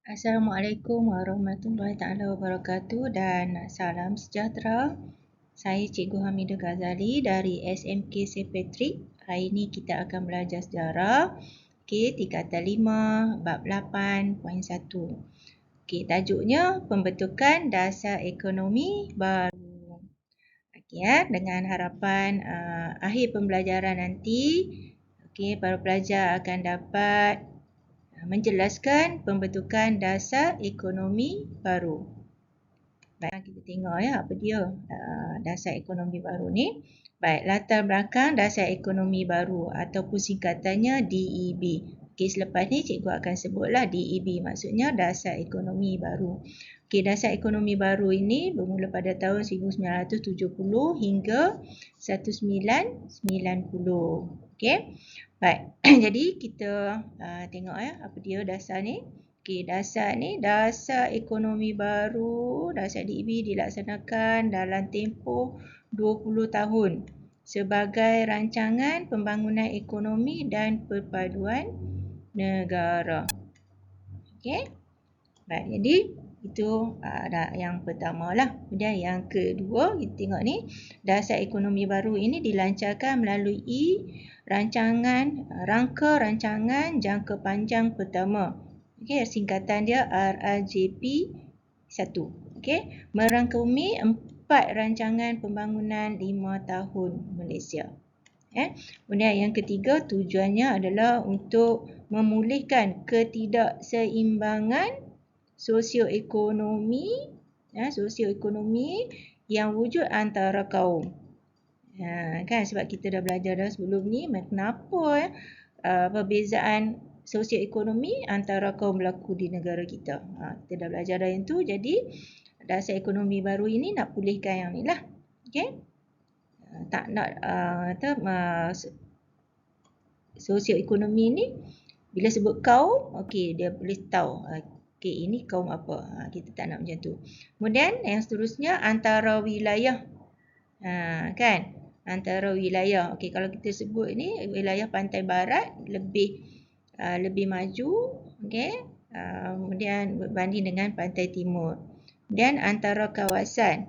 Assalamualaikum warahmatullahi taala wabarakatuh dan salam sejahtera. Saya Cikgu Hamidah Ghazali dari SMK St. Patrick. Hari ini kita akan belajar sejarah. Tingkatan 5, bab 8.1. Tajuknya pembentukan dasar ekonomi baru. Dengan harapan akhir pembelajaran nanti, para pelajar akan dapat menjelaskan pembentukan dasar ekonomi baru. Baik, kita tengok apa dia dasar ekonomi baru ni. Baik, latar belakang dasar ekonomi baru ataupun singkatannya DEB. Selepas ni cikgu akan sebutlah DEB, maksudnya dasar ekonomi baru. Dasar ekonomi baru ini bermula pada tahun 1970 hingga 1990. Baik. Jadi kita tengok apa dia dasar ni. Dasar ekonomi baru, dasar DEB dilaksanakan dalam tempoh 20 tahun sebagai rancangan pembangunan ekonomi dan perpaduan negara. Baik, jadi itu yang pertama lah. Kemudian yang kedua, kita tengok ni, dasar ekonomi baru ini dilancarkan melalui rangka rancangan jangka panjang pertama. Singkatan dia RRJP 1. Merangkumi 4 rancangan pembangunan 5 tahun Malaysia. Kemudian yang ketiga, tujuannya adalah untuk memulihkan ketidakseimbangan sosioekonomi yang wujud antara kaum. Sebab kita dah belajar dah sebelum ni kenapa perbezaan sosioekonomi antara kaum berlaku di negara kita. Kita dah belajar dah yang tu. Jadi dasar ekonomi baru ini nak pulihkan yang ni lah. Tak nak sosioekonomi ni bila sebut kaum, dia boleh tahu ini kaum apa. Kita tak nak macam tu. Kemudian yang seterusnya antara wilayah. Antara wilayah. Kalau kita sebut ni wilayah pantai barat lebih maju, kemudian berbanding dengan pantai timur. Kemudian antara kawasan.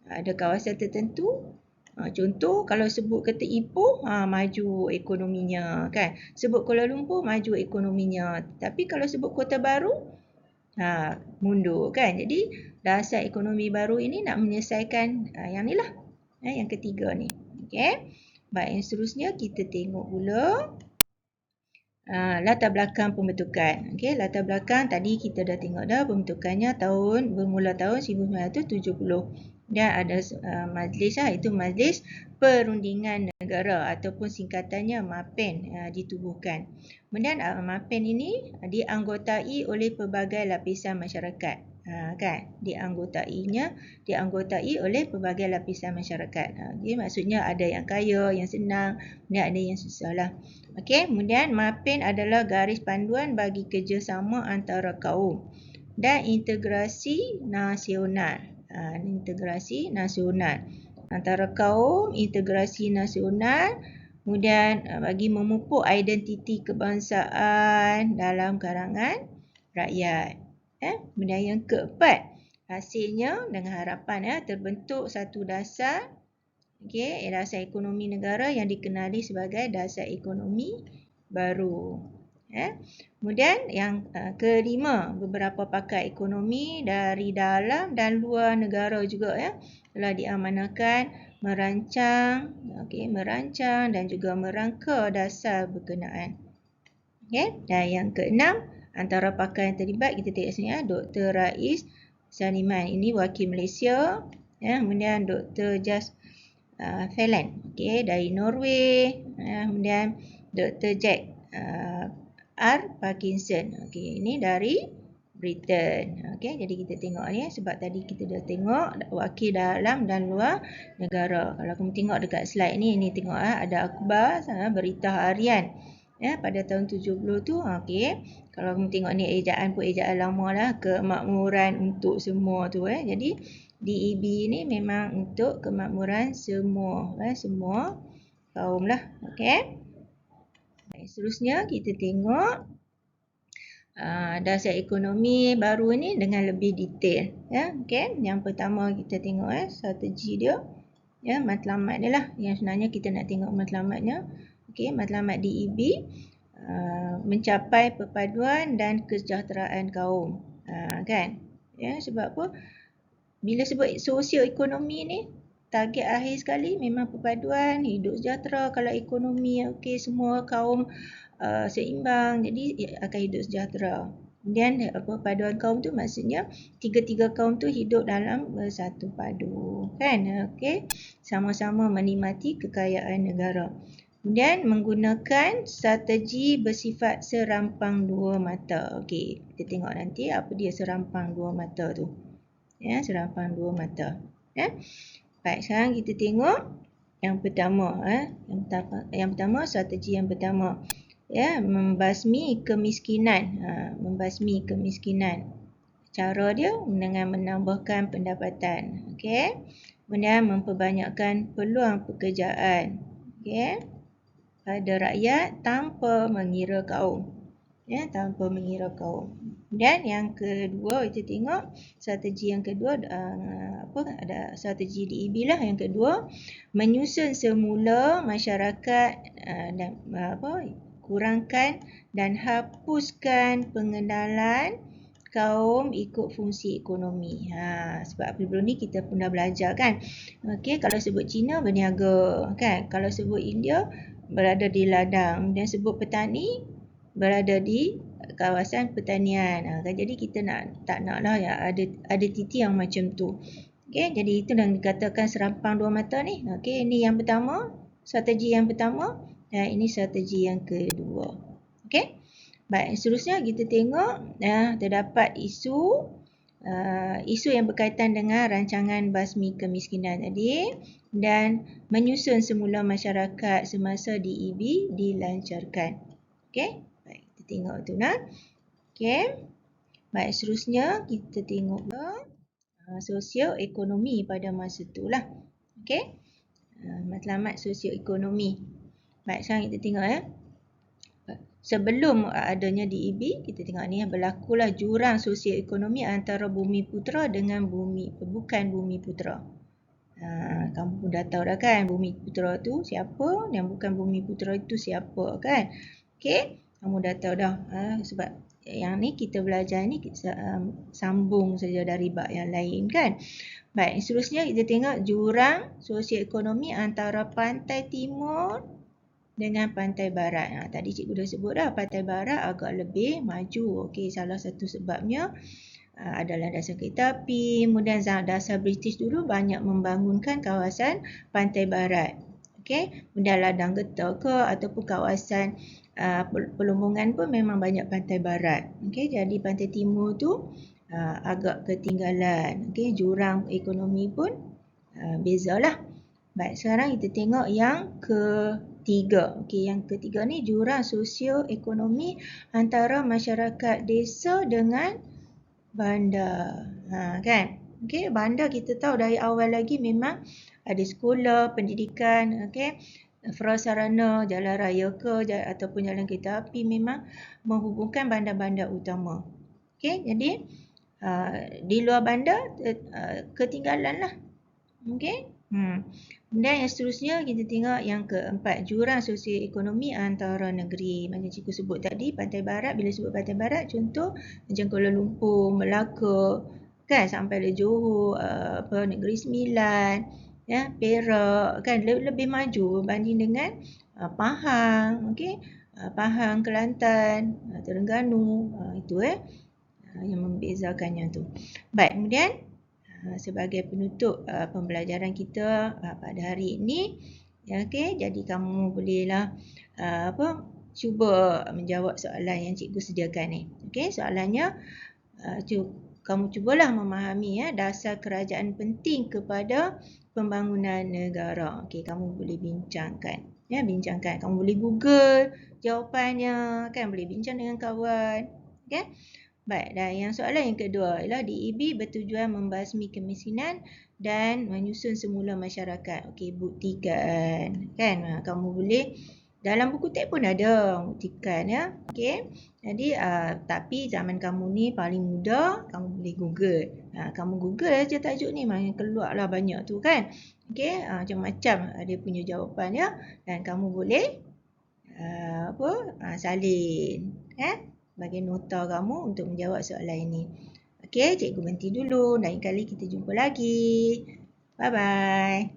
Ada kawasan tertentu. Contoh kalau sebut kata Ipoh, maju ekonominya, Sebut Kuala Lumpur, maju ekonominya. Tapi kalau sebut Kota Baru, mundur, Jadi dasar ekonomi baru ini nak menyelesaikan yang ni lah. Yang ketiga ni. Baik, yang seterusnya kita tengok pula latar belakang pembentukan. Latar belakang tadi kita dah tengok dah, pembentukannya bermula tahun 1970. Dan ada majlis itu Majlis Perundingan Negara ataupun singkatannya MAPEN ditubuhkan. Kemudian MAPEN ini dianggotai oleh pelbagai lapisan masyarakat. Dianggotai oleh pelbagai lapisan masyarakat. Maksudnya ada yang kaya, yang senang, dan ada yang susah lah. Kemudian MAPEN adalah garis panduan bagi kerjasama antara kaum dan integrasi nasional. Antara kaum, integrasi nasional, kemudian bagi memupuk identiti kebangsaan dalam kalangan rakyat. Kemudian yang keempat, hasilnya dengan harapan terbentuk satu dasar dasar ekonomi negara yang dikenali sebagai dasar ekonomi baru. Kemudian yang kelima, beberapa pakar ekonomi dari dalam dan luar negara juga telah diamanahkan merancang dan juga merangka dasar berkenaan. Dan yang keenam, antara pakar yang terlibat kita tengok sini Dr. Rais Saliman, ini wakil Malaysia. Kemudian Dr. Jas Felland dari Norway. Kemudian Dr. Jack R. Parkinson. Ini dari Britain. Jadi kita tengok ni sebab tadi kita dah tengok wakil dalam dan luar negara. Kalau kamu tengok dekat slide ni, ini tengok ada akhbar berita harian pada tahun 70 tu. Kalau kamu tengok ni ejaan lama lah, kemakmuran untuk semua tu. Jadi DEB ni memang untuk kemakmuran semua kaum lah. Seterusnya kita tengok dasar ekonomi baru ni dengan lebih detail. Ya, okey. Yang pertama kita tengok strategi dia. Ya, matlamat dia lah. Yang sebenarnya kita nak tengok matlamatnya. Okey, matlamat DEB mencapai perpaduan dan kesejahteraan kaum. Kan? Ya, sebab apa? Bila sebut sosioekonomi ni, target akhir sekali memang perpaduan, hidup sejahtera. Kalau ekonomi okey, semua kaum seimbang, jadi akan hidup sejahtera. Kemudian perpaduan kaum tu maksudnya tiga-tiga kaum tu hidup dalam bersatu padu, kan? Okey, sama-sama menikmati kekayaan negara. Kemudian menggunakan strategi bersifat serampang dua mata. Okey, kita tengok nanti apa dia serampang dua mata tu. Ya, serampang dua mata. Ya. Baik, sekarang kita tengok yang pertama. Yang pertama, strategi yang pertama. Ya, membasmi kemiskinan. Membasmi kemiskinan. Cara dia dengan menambahkan pendapatan. Okey. Kemudian memperbanyakkan peluang pekerjaan. Okey. Pada rakyat tanpa mengira kaum. Ya, tanpa mengira kaum. Dan yang kedua kita tengok strategi yang kedua ada strategi DEB lah. Yang kedua, menyusun semula masyarakat dan kurangkan dan hapuskan pengenalan kaum ikut fungsi ekonomi. Sebab sebelum ni kita pun dah belajar kan. Okey, kalau sebut Cina berniaga kan. Kalau sebut India berada di ladang, dan sebut petani berada di kawasan pertanian. Jadi kita tak naklah ya ada titi yang macam tu. Okey, jadi itu yang dikatakan serampang dua mata ni. Okey, ini yang pertama, strategi yang pertama, dan ini strategi yang kedua. Okey. Baik, seterusnya kita tengok terdapat isu yang berkaitan dengan rancangan basmi kemiskinan tadi dan menyusun semula masyarakat semasa DEB dilancarkan. Okey, baik, kita tengok tu nah. Okey. Baik, seterusnya kita tengok sosioekonomi pada masa tu lah. Okey. Matlamat sosioekonomi. Baik, sekarang kita tengok sebelum adanya DEB, kita tengok ni berlakulah jurang sosioekonomi antara Bumiputera dengan bukan Bumiputera. Kamu pun dah tahu dah kan, Bumiputera tu siapa dan bukan Bumiputera itu siapa kan. Okey, kamu dah tahu dah. Sebab yang ni kita belajar ni sambung saja dari bab yang lain kan. Baik, seterusnya kita tengok jurang sosioekonomi antara pantai timur dengan pantai barat. Tadi cikgu dah sebut dah, pantai barat agak lebih maju. Okey, salah satu sebabnya adalah dasar kereta api. Kemudian dasar British dulu banyak membangunkan kawasan pantai barat. Okey, kemudian ladang getah ke ataupun kawasan pelumbungan pun memang banyak pantai barat. Okey, jadi pantai timur tu agak ketinggalan. Okey, jurang ekonomi pun bezalah. Baik, sekarang kita tengok yang ketiga. Okey, yang ketiga ni jurang sosioekonomi antara masyarakat desa dengan bandar. Kan? Okey, bandar kita tahu dari awal lagi memang ada sekolah, pendidikan, okey, prasarana, jalan raya ke ataupun jalan kereta api memang menghubungkan bandar-bandar utama. Okey, jadi di luar bandar ketinggalan lah. Okey. Kemudian yang seterusnya kita tengok yang keempat, jurang sosioekonomi antara negeri. Macam cikgu sebut tadi, pantai barat, bila sebut pantai barat, contoh macam Kuala Lumpur, Melaka, kan, sampai ke Johor, Negeri Sembilan, ya, Perak, kan, lebih maju berbanding dengan Pahang, okey, Pahang, Kelantan, Terengganu, itu yang membezakannya tu. Baik, kemudian sebagai penutup pembelajaran kita pada hari ini, okey, jadi kamu bolehlah cuba menjawab soalan yang cikgu sediakan ni. Okey, soalannya kamu cubalah memahami dasar kerajaan penting kepada pembangunan negara. Okey, kamu boleh bincangkan. Ya, bincangkan. Kamu boleh Google jawapannya, kan, boleh bincang dengan kawan. Okey. Baik, dan yang soalan yang kedua ialah DEB bertujuan membasmi kemiskinan dan menyusun semula masyarakat. Okey, buktikan. Kan? Kamu boleh Dalam buku teks pun ada buktikan ya. Okey. Jadi tapi zaman kamu ni paling mudah, kamu boleh Google. Kamu Google aja tajuk ni, mana keluarlah banyak tu kan. Okey, macam-macam dia punya jawapan ya, dan kamu boleh salin bagi nota kamu untuk menjawab soalan ini. Okey, cikgu berhenti dulu. Lain kali kita jumpa lagi. Bye bye.